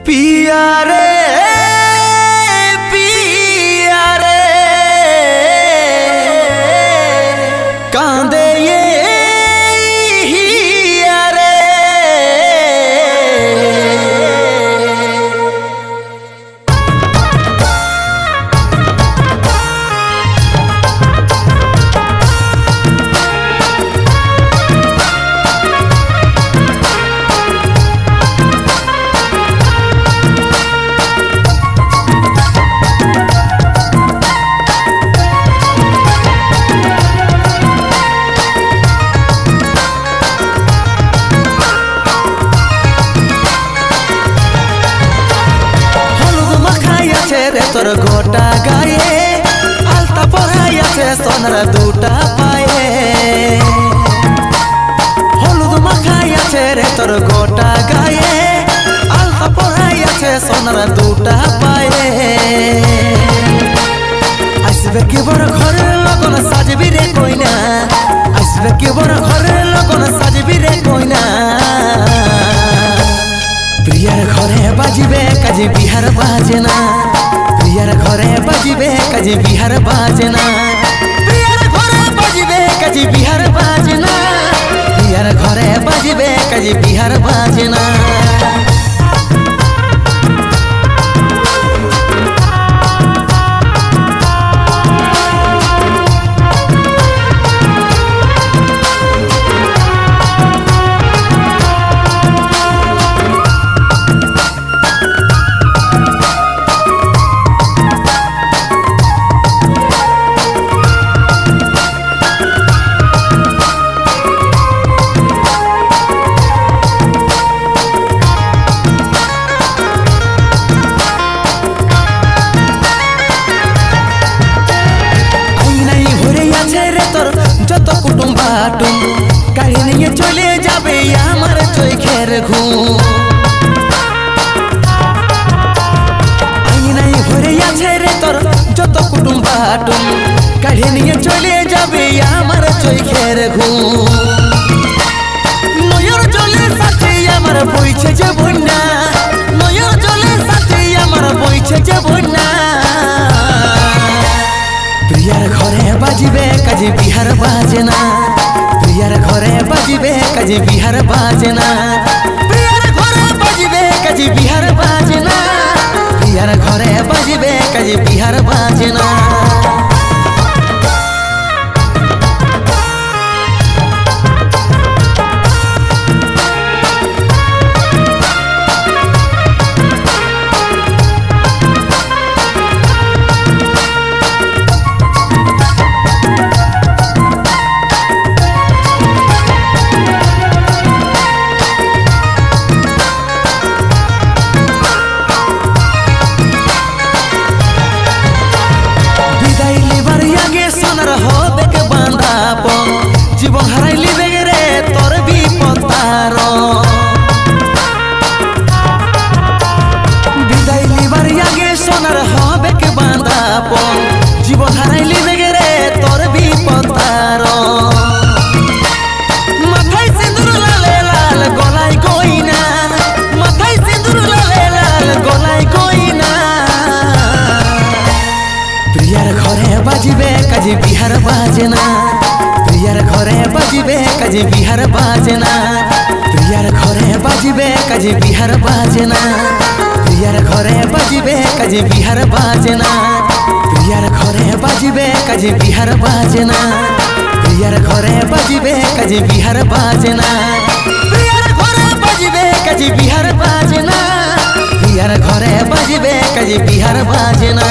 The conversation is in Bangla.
पिया रे पिया रे कांदे ये हिया रे তোর গোটা গায়ে আলতা পরাই আছে সোনার দুটা পায়ে হলুদ মাখাই আছে রে তোর গোটা গায়ে আলতা পরাই আছে সোনার দুটা পায়ে আসবে কি বড় ঘরের লগন সাজবি রে কইনা আসবে কি বড় ঘরের লগন সাজবি রে কইনা প্রিয়ার ঘরে বাজিবে কাজে বিহার বাজে না प्रियर घरे बजबे कजी बिहार बाजना प्रियर घरे बजबे कजी बिहार बाजना प्रियर घरे बजबे कजी बिहार बाजना যত কুটুম বাটুম গাড়ি নিয়ে চলে যাবে আমার চোখের ঘুম আইনাই ভরে আছে রে তোর যত কুটুম বাটুম গাড়ি নিয়ে চলে যাবে আমার চোখের ঘুম নয়র জলের সাথে আমার বইছে যে বন্যা নয়র জলের সাথে আমার বইছে যে বন্যা प्रियर घरे बजबे कजी बिहार बाजना प्रियर घरे बजबे कजी बिहार बाजना प्रियर घरे बजबे कजी बिहार बाजना प्रियर घरे बजबे कजी बिहार बाजना জীবন হারাইলি বেগে রে তোর বিপদ তার বিদায় লিবার আগে সোনার হবে কে বাঁধাপন জীবন হারাইলি বেগে রে তোর বিপদ তার মাথায় সিঁদুর লালে লাল গলায় কইনা মাথায় সিঁদুর লালে লাল গলায় কইনা প্রিয়ার ঘরে বাজিবে কাজে বিহার বাজনা प्रियर घरे बजबे कजी बिहार बाजना प्रियर घरे बजबे कजी बिहार बाजना प्रियर घरे बजबे कजी बिहार बाजना प्रियर घरे बजबे कजी बिहार बाजना प्रियर घरे बजबे कजी बिहार बाजना प्रियर घरे बजबे कजी बिहार बाजना प्रियर घरे बजबे कजी बिहार बाजना।